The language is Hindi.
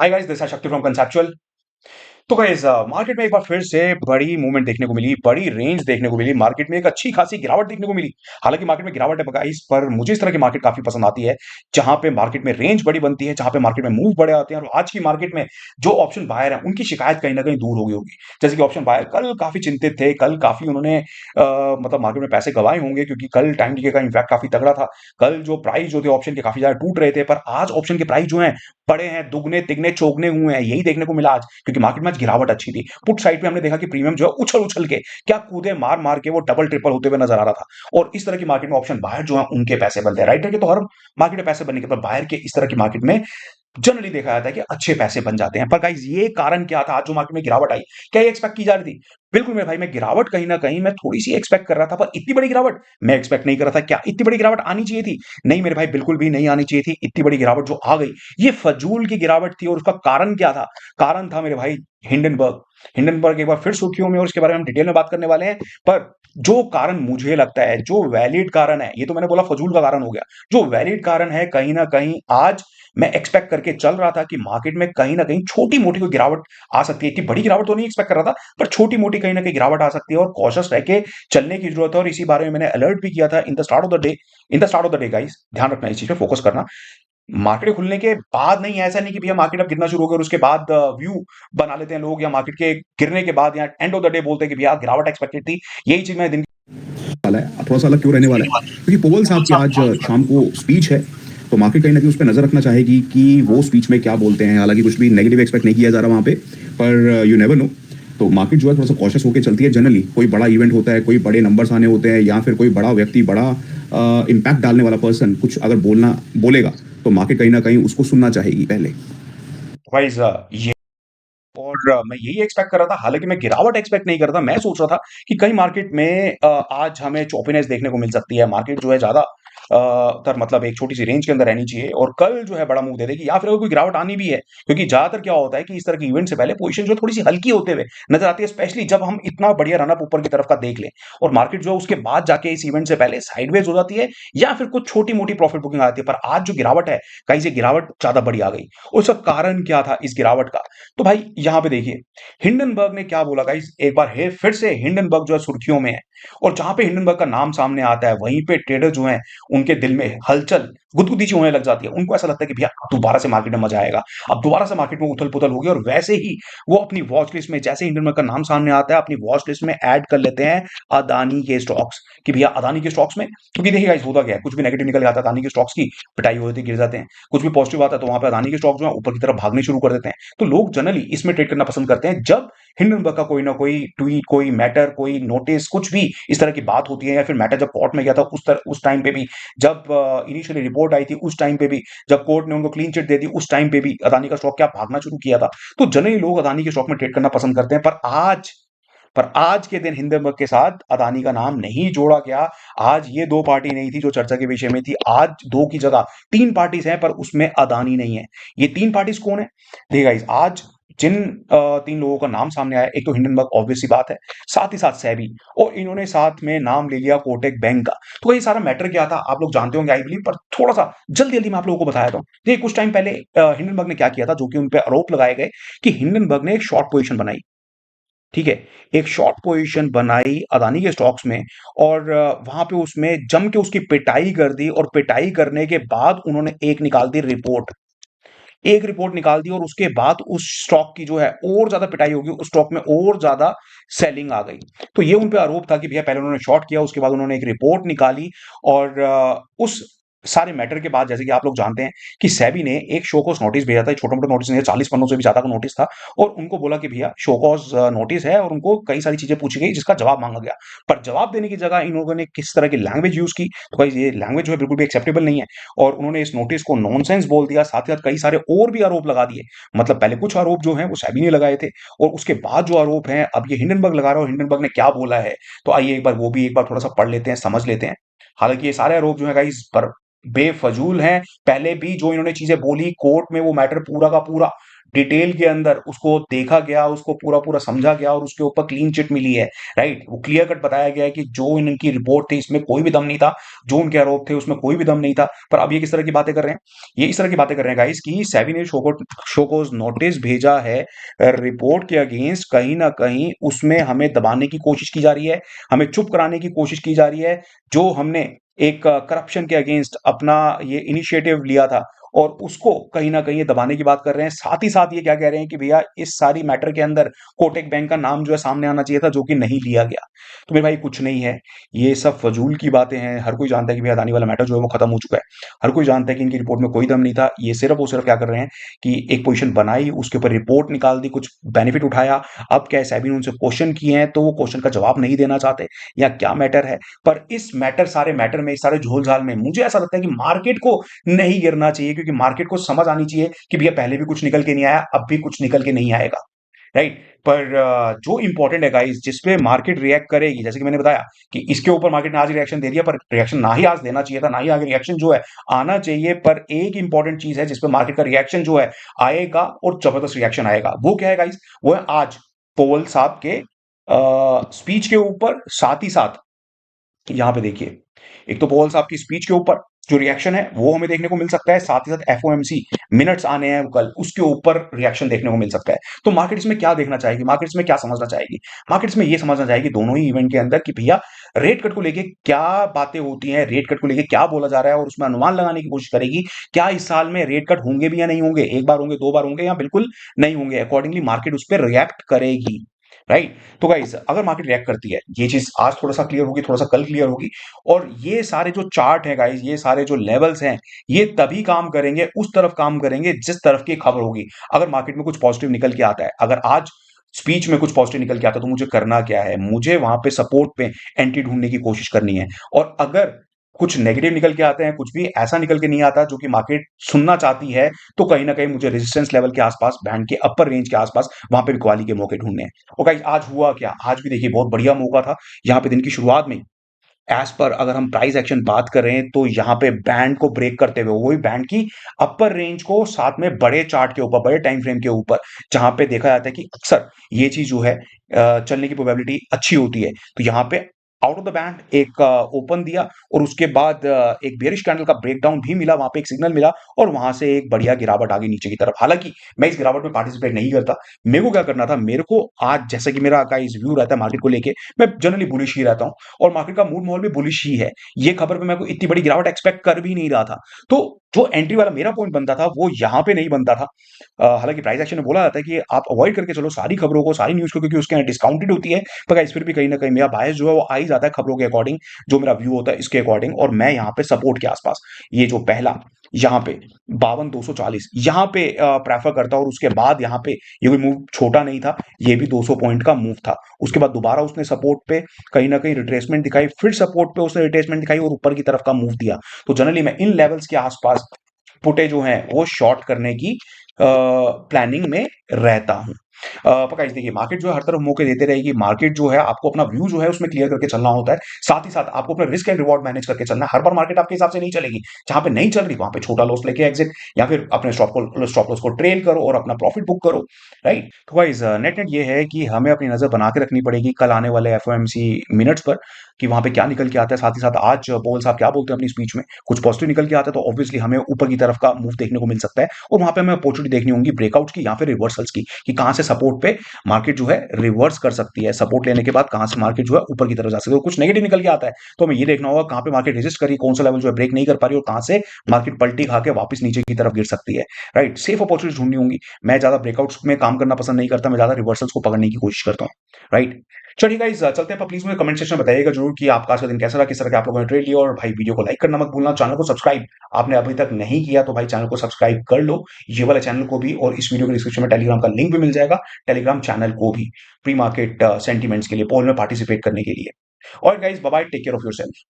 हाय गाइस, दिस इज शक्ति फ्रॉम कंसेप्चुअल। तो गाइस, मार्केट में एक बार फिर से बड़ी मूवमेंट देखने को मिली, बड़ी रेंज देखने को मिली, मार्केट में एक अच्छी खासी गिरावट देखने को मिली। हालांकि मार्केट में गिरावट है गाइस, पर मुझे इस तरह की मार्केट काफी पसंद आती है जहां पे मार्केट में रेंज बड़ी बनती है, जहां पे मार्केट में मूव बड़े आते हैं। और आज की मार्केट में जो ऑप्शन बायर है उनकी शिकायत कहीं ना कहीं दूर हो गई होगी। जैसे कि ऑप्शन बायर कल काफी चिंतित थे, कल काफी उन्होंने मतलब मार्केट में पैसे गंवाए होंगे, क्योंकि कल टाइम डीके का इम्पैक्ट काफी तगड़ा था। कल जो प्राइस जो थे ऑप्शन के काफी ज्यादा टूट रहे थे, पर आज ऑप्शन के प्राइस जो है बड़े हैं, दुगने तिगने चौगने हुए हैं। यही देखने को मिला आज, क्योंकि मार्केट में आज गिरावट अच्छी थी। पुट साइड पे हमने देखा कि प्रीमियम जो है उछल उछल के क्या कूदे, मार मार के वो डबल ट्रिपल होते हुए नजर आ रहा था। और इस तरह की मार्केट में ऑप्शन बाहर जो है उनके पैसे बनते हैं। राइटर के तो हर मार्केट में पैसे बनने के, पर बाहर के इस तरह की मार्केट में जनरली देखा जाता है कि अच्छे पैसे बन जाते हैं। पर गाइस, ये कारण क्या था आज जो मार्केट में गिरावट आई? क्या ये एक्सपेक्ट की जा रही थी? बिल्कुल मेरे भाई, मैं गिरावट कहीं ना कहीं मैं थोड़ी सी एक्सपेक्ट कर रहा था, पर इतनी बड़ी गिरावट मैं एक्सपेक्ट नहीं कर रहा था। क्या इतनी बड़ी गिरावट आनी चाहिए थी? नहीं मेरे भाई, बिल्कुल भी नहीं आनी चाहिए थी। इतनी बड़ी गिरावट जो आ गई, ये फजूल की गिरावट थी। और उसका कारण क्या था? कारण था मेरे भाई हिंडनबर्ग। हिंडनबर्ग एक बार फिर सुर्खियों में, और उसके बारे में हम डिटेल में बात करने वाले हैं। पर जो कारण मुझे लगता है, जो वैलिड कारण है, ये तो मैंने बोला फजूल का कारण हो गया। जो वैलिड कारण है, कहीं ना कहीं आज मैं एक्सपेक्ट करके चल रहा था कि मार्केट में कहीं ना कहीं छोटी मोटी कोई गिरावट आ सकती है। इतनी बड़ी गिरावट तो नहीं एक्सपेक्ट कर रहा था, पर छोटी मोटी कहीं ना कहीं गिरावट आ सकती है और कॉशियस रह के चलने की जरूरत है। और इसी बारे में मैंने अलर्ट भी किया था in the start of the day. In the start of the day guys, ध्यान रखना, इस चीज पे फोकस करना। मार्केट खुलने के बाद नहीं, ऐसा नहीं कि भैया मार्केट अब गिरना शुरू हो गया और उसके बाद व्यू बना लेते हैं लोग, या मार्केट के गिरने के बाद या एंड ऑफ द डे बोलते हैं कि भैया गिरावट एक्सपेक्टेड थी। यही चीज मैं दिन वाला है, थोड़ा सा अलग क्यों रहने वाला है, क्योंकि पोवल साहब की आज शाम को स्पीच है। तो मार्केट कहीं ना कहीं उस पर नजर रखना चाहेगी कि वो स्पीच में क्या बोलते हैं। हालांकि कुछ भी नेगेटिव एक्सपेक्ट नहीं किया जा रहा वहां पे, पर यू नेवर नो। तो मार्केट जो है थोड़ा सा कॉशियस होकर चलती है। जनरली कोई बड़ा इवेंट होता है, कोई बड़े नंबर्स आने होते हैं, या फिर कोई बड़ा व्यक्ति, बड़ा इम्पैक्ट डालने वाला पर्सन कुछ अगर बोलेगा, तो मार्केट कहीं ना कहीं उसको सुनना चाहेगी पहले। वाइज ये। और मैं यही एक्सपेक्ट कर रहा था। हालांकि मैं गिरावट एक्सपेक्ट नहीं कर रहा था। मैं सोच रहा था कि कहीं मार्केट में आज हमें चौपीनेस देखने को मिल सकती है। मार्केट जो है ज्यादा तर मतलब एक छोटी सी रेंज के अंदर रहनी चाहिए, और कल जो है बड़ा मूव दे देगी, या फिर अगर कोई गिरावट आनी भी है। क्योंकि ज्यादातर क्या होता है कि इस तरह के इवेंट से पहले पोजीशन जो है थोड़ी सी हल्की होते हुए नजर आती है, स्पेशली जब हम इतना बढ़िया रनअप ऊपर की तरफ का देख लें। और मार्केट जो है उसके बाद जाके इस इवेंट से पहले साइडवेज हो जाती है, या फिर कुछ छोटी मोटी प्रॉफिट बुकिंग आती है। पर आज जो गिरावट है, कहीं से गिरावट ज्यादा बड़ी आ गई। उसका कारण क्या था इस गिरावट का? तो भाई यहां पे देखिए, हिंडनबर्ग ने क्या बोला गाइस, एक बार फिर से हिंडनबर्ग जो है सुर्खियों में है। और जहां पे हिंडनबर्ग का नाम सामने आता है, वहीं पे ट्रेडर जो हैं उनके दिल में हलचल, गुदगुदी सी होने लग जाती है। उनको ऐसा लगता है कि भैया अब दोबारा से मार्केट में मजा आएगा, अब दोबारा से मार्केट में उथल पुथल होगी। और वैसे ही वो अपनी वॉच लिस्ट में, जैसे हिंडनबर्ग का नाम सामने आता है, अपनी वॉच लिस्ट में ऐड कर लेते हैं अदानी के स्टॉक्स, कि भैया अदानी के स्टॉक्स में। क्योंकि देखिए गाइस, होता क्या है, कुछ भी नेगेटिव निकल आता है अदानी के स्टॉक्स की पिटाई हो जाती है, गिर जाते हैं। कुछ भी पॉजिटिव आता है तो वहां पे अदानी के स्टॉक जो है ऊपर की तरफ भागने शुरू कर देते हैं। तो लोग जनरली इसमें ट्रेड करना पसंद करते हैं जब हिंडनबर्ग का कोई ना कोई ट्वीट, कोई मैटर, कोई नोटिस, कुछ भी इस तरह की बात होती है। या फिर मैटर जब कोर्ट में गया था उस टाइम पे भी, जब इनिशियली रिपोर्ट आई थी उस टाइम पे भी, जब कोर्ट ने उनको क्लीन चिट दे दी उस टाइम पे भी अदानी का स्टॉक क्या भागना शुरू किया था। तो जनरली लोग अदानी के स्टॉक में ट्रेड करना पसंद करते हैं। पर आज के दिन हिंदनबर्ग के साथ अदानी का नाम नहीं जोड़ा गया। आज ये दो पार्टी नहीं थी जो चर्चा के विषय में थी। आज दो की जगह तीन पार्टीज हैं, पर उसमें अदानी नहीं है। ये तीन पार्टीज कौन है? देखिए गाइस, आज जिन तीन लोगों का नाम सामने आया, एक तो हिंडनबर्ग, ऑब्वियस सी बात है, साथ ही साथ सेबी, और इन्होंने साथ में नाम ले लिया कोटक बैंक का। तो ये सारा मैटर क्या था आप लोग जानते होंगे आई बिलीव, पर थोड़ा सा जल्दी जल्दी मैं आप लोगों को बताया था। देखिए कुछ टाइम पहले हिंडनबर्ग ने क्या किया था, जो कि उन पे आरोप लगाए गए कि हिंडनबर्ग ने एक शॉर्ट पोजीशन बनाई। ठीक है, एक शॉर्ट पोजीशन बनाई अदानी के स्टॉक्स में, और वहां पे उसमें जम के उसकी पिटाई कर दी। और पिटाई करने के बाद उन्होंने एक रिपोर्ट निकाल दी, और उसके बाद उस स्टॉक की जो है और ज्यादा पिटाई होगी, उस स्टॉक में और ज्यादा सेलिंग आ गई। तो ये उन पे आरोप था कि भैया पहले उन्होंने शॉर्ट किया, उसके बाद उन्होंने एक रिपोर्ट निकाली। और उस सारे मैटर के बाद, जैसे कि आप लोग जानते हैं कि सेबी ने एक शो कॉज नोटिस भेजा था। छोटा मोटा नोटिस नहीं, 40 पन्नों से भी ज्यादा का नोटिस था। और उनको बोला कि भैया शो कॉज नोटिस है, और उनको कई सारी चीजें पूछी गई जिसका जवाब मांगा गया। पर जवाब देने की जगह इन लोगों ने किस तरह की लैंग्वेज यूज की, तो भाई ये लैंग्वेज जो है बिल्कुल भी एक्सेप्टेबल नहीं है। और उन्होंने इस नोटिस को नॉनसेंस बोल दिया, साथ ही साथ कई सारे और भी आरोप लगा दिए। मतलब पहले कुछ आरोप जो हैं वो सेबी ने लगाए थे, और उसके बाद जो आरोप हैं अब ये हिंडनबर्ग लगा रहा है। और हिंडनबर्ग ने क्या बोला है, तो आइए एक बार वो भी एक बार थोड़ा सा पढ़ लेते हैं, समझ लेते हैं। हालांकि ये सारे आरोप जो है गाइस पर बेफजूल हैं। पहले भी जो इन्होंने चीजें बोली, कोर्ट में वो मैटर पूरा का पूरा डिटेल के अंदर उसको देखा गया, उसको पूरा-पूरा समझा गया और उसके ऊपर क्लीन चिट मिली है, राइट? वो क्लियर कट बताया गया है कि जो इनकी रिपोर्ट थी इसमें कोई भी दम नहीं था, जो उनके आरोप थे उसमें कोई भी दम नहीं था। पर अब ये किस तरह की बातें कर रहे हैं? ये इस तरह की बातें कर रहे हैं गाइस कि सेबी ने शोकॉज़ नोटिस भेजा है रिपोर्ट के अगेंस्ट, कहीं न कहीं उसमें हमें दबाने की कोशिश की जा रही है, हमें चुप कराने की कोशिश की जा रही है, जो हमने एक करप्शन के अगेंस्ट अपना ये इनिशिएटिव लिया था और उसको कहीं न कहीं ये दबाने की बात कर रहे हैं। साथ ही साथ ये क्या कह रहे हैं कि भैया इस सारी मैटर के अंदर कोटक बैंक का नाम जो है सामने आना चाहिए था, जो कि नहीं लिया गया। तो मेरे भाई कुछ नहीं है, ये सब फ़ज़ूल की बातें हैं। हर कोई जानता है कि भैया अदानी वाला मैटर जो है वो खत्म हो चुका है। हर कोई जानता है कि इनकी रिपोर्ट में कोई दम नहीं था। ये सिर्फ़ और सिर्फ़ क्या कर रहे हैं कि एक पोज़ीशन बनाई, उसके ऊपर रिपोर्ट निकाल दी, कुछ बेनिफिट उठाया। अब क्या है, सेबी ने उनसे क्वेश्चन किए हैं, तो वो क्वेश्चन का जवाब नहीं देना चाहते या क्या मैटर है? पर इस सारे मैटर में, इस सारे झोल-झाल में मुझे ऐसा लगता है कि मार्केट को नहीं गिरना चाहिए, क्योंकि मार्केट को समझ आनी चाहिए कि भैया पहले भी कुछ निकल के नहीं आया, अब भी कुछ निकल के नहीं आएगा, राइट? पर जो इम्पोर्टेंट है गाइस, जिस पे मार्केट रिएक्ट करेगी, जैसे कि मैंने बताया कि इसके ऊपर मार्केट ने आज रिएक्शन दे दिया, पर रिएक्शन ना ही आज देना चाहिए था, ना ही आगे रिएक्शन जो है आना चाहिए। पर एक इम्पोर्टेंट चीज है जिस पे मार्केट का रिएक्शन जो है आएगा और जबरदस्त रिएक्शन आएगा। वो क्या है गाइस? वो है आज पोवल साहब के स्पीच के ऊपर, साथ ही साथ यहाँ पे देखिए, एक तो पोवल साहब की स्पीच के ऊपर जो रिएक्शन है वो हमें देखने को मिल सकता है, साथ ही साथ एफओएमसी मिनट्स आने हैं कल, उसके ऊपर रिएक्शन देखने को मिल सकता है। तो मार्केट इसमें क्या देखना चाहेगी, मार्केट इसमें क्या समझना चाहेगी? मार्केट इसमें ये समझना चाहेगी दोनों ही इवेंट के अंदर कि भैया रेट कट को लेके क्या बातें होती हैं, रेट कट को लेके क्या बोला जा रहा है, और उसमें अनुमान लगाने की कोशिश करेगी क्या इस साल में रेट कट होंगे भी या नहीं होंगे, एक बार होंगे, दो बार होंगे या बिल्कुल नहीं होंगे। अकॉर्डिंगली मार्केट उस पर रिएक्ट करेगी, राइट? तो गाइस अगर मार्केट रिएक्ट करती है, ये चीज आज थोड़ा सा क्लियर होगी, थोड़ा सा कल क्लियर होगी, और ये सारे जो चार्ट है गाइस, ये सारे जो लेवल्स हैं, ये तभी काम करेंगे, उस तरफ काम करेंगे जिस तरफ की खबर होगी। अगर मार्केट में कुछ पॉजिटिव निकल के आता है, अगर आज स्पीच में कुछ पॉजिटिव निकल के आता है, तो मुझे करना क्या है? मुझे वहां पे सपोर्ट पे एंट्री ढूंढने की कोशिश करनी है। और अगर कुछ नेगेटिव निकल के आते हैं, कुछ भी ऐसा निकल के नहीं आता जो कि मार्केट सुनना चाहती है, तो कहीं ना कहीं मुझे रेजिस्टेंस लेवल के आसपास, बैंड के अपर रेंज के आसपास, वहां पे बिकवाली के मौके ढूंढने हैं। और गाइस आज हुआ क्या? आज भी देखिए बहुत बढ़िया मौका था। यहाँ पे दिन की शुरुआत में एज पर अगर हम प्राइस एक्शन बात करें, तो यहाँ पे बैंड को ब्रेक करते हुए, वही बैंड की अपर रेंज को, साथ में बड़े चार्ट के ऊपर, बड़े टाइम फ्रेम के ऊपर, जहां पे देखा जाता है कि अक्सर ये चीज जो है चलने की प्रोबेबिलिटी अच्छी होती है। तो यहाँ पे आउट ऑफ द बैंड एक ओपन दिया, और उसके बाद एक बेयरिश कैंडल का ब्रेकडाउन भी मिला, वहां पे एक सिग्नल मिला, और वहां से एक बढ़िया गिरावट आ गई नीचे की तरफ। हालांकि मैं इस गिरावट में पार्टिसिपेट नहीं करता। मेरे को क्या करना था, मेरे को आज, जैसे कि मेरा गाइस व्यू रहता है मार्केट को लेके, मैं जनरली बुलिश ही रहता हूं, और मार्केट का मूड माहौल भी बुलिश ही है। ये खबर पे मैं कोई इतनी बड़ी गिरावट एक्सपेक्ट कर भी नहीं रहा था। तो जो एंट्री वाला मेरा पॉइंट बनता था, वो यहाँ पे नहीं बनता था। हालांकि प्राइस एक्शन में बोला जाता है कि आप अवॉइड करके चलो सारी खबरों को, सारी न्यूज़ को, क्योंकि उसके यहाँ डिस्काउंटेड होती है। पर गाइस फिर भी कहीं न कहीं मेरा बायस जो है वो आ ही जाता है खबरों के अकॉर्डिंग, जो मेरा व्यू होता है इसके अकॉर्डिंग, और मैं यहाँ पे सपोर्ट के आसपास, ये जो पहला यहाँ पे 52,240 यहाँ पे प्रेफर करता, और उसके बाद यहाँ पे ये कोई मूव छोटा नहीं था, ये भी 200 पॉइंट का मूव था। उसके बाद दोबारा उसने सपोर्ट पे कहीं ना कहीं रिट्रेसमेंट दिखाई, फिर सपोर्ट पे उसने रिट्रेसमेंट दिखाई और ऊपर की तरफ का मूव दिया। तो जनरली मैं इन लेवल्स के आसपास पुटे जो हैं वो शॉर्ट करने की प्लानिंग में रहता हूं। पर गाइस देखिए, मार्केट जो है हर तरफ मौके देते रहेगी। मार्केट जो है आपको अपना व्यू जो है उसमें क्लियर करके चलना होता है। साथ ही साथ आपको अपना रिस्क एंड रिवॉर्ड मैनेज करके चलना है। हर बार मार्केट आपके हिसाब से नहीं चलेगी। जहां पे नहीं चल रही वहां पे छोटा लॉस लेके एग्जिट, या फिर अपने स्टॉप लॉस को ट्रेल करो और अपना प्रॉफिट बुक करो, राइट? तो गाइस नेट नेट ये है कि हमें अपनी नजर बना के रखनी पड़ेगी कल आने वाले एफओएमसी मिनट्स पर, कि वहां पे क्या निकल के आता है। साथ ही साथ आज पोल साहब क्या बोलते हैं अपनी स्पीच में, कुछ पॉजिटिव निकल के आता है तो ऑब्वियसली हमें ऊपर की तरफ का मूव देखने को मिल सकता है, और वहां पे हमें अपॉर्चुनिटी देखनी होगी ब्रेकआउट की या फिर रिवर्सल्स की, कि कहां से सपोर्ट पे मार्केट जो है रिवर्स कर सकती है, सपोर्ट लेने के बाद कहां से मार्केट जो है ऊपर की तरफ जा सकती है। और कुछ नेगेटिव निकल के आता है तो हमें ये देखना होगा कहां पे मार्केट रेजिस्ट करी, कौन सा लेवल जो है ब्रेक नहीं कर पा रही, और कहां से मार्केट पलटी खा के वापस नीचे की तरफ गिर सकती है, राइट? सेफ अपॉर्चुनिटी ढूंढनी होंगी। मैं ज्यादा ब्रेकआउट्स में काम करना पसंद नहीं करता, मैं ज्यादा रिवर्सल्स को पकड़ने की कोशिश करता हूँ, राइट? चलिए गाइस चलते हैं। प्लीज मुझे कमेंट सेक्शन में बताइएगा जरूर कि आपका आज का दिन कैसा रहा, किस तरह के आप लोगों ने ट्रेड लिया, और भाई वीडियो को लाइक करना मत भूलना, चैनल को सब्सक्राइब आपने अभी तक नहीं किया तो भाई चैनल को सब्सक्राइब कर लो, ये वाला चैनल को भी, और इस वीडियो के डिस्क्रिप्शन में टेलीग्राम का लिंक भी मिल जाएगा, टेलीग्राम चैनल को भी, प्री मार्केट सेंटीमेंट्स के लिए, पोल में पार्टिसिपेट करने के लिए। और guys bye bye, take care of yourself.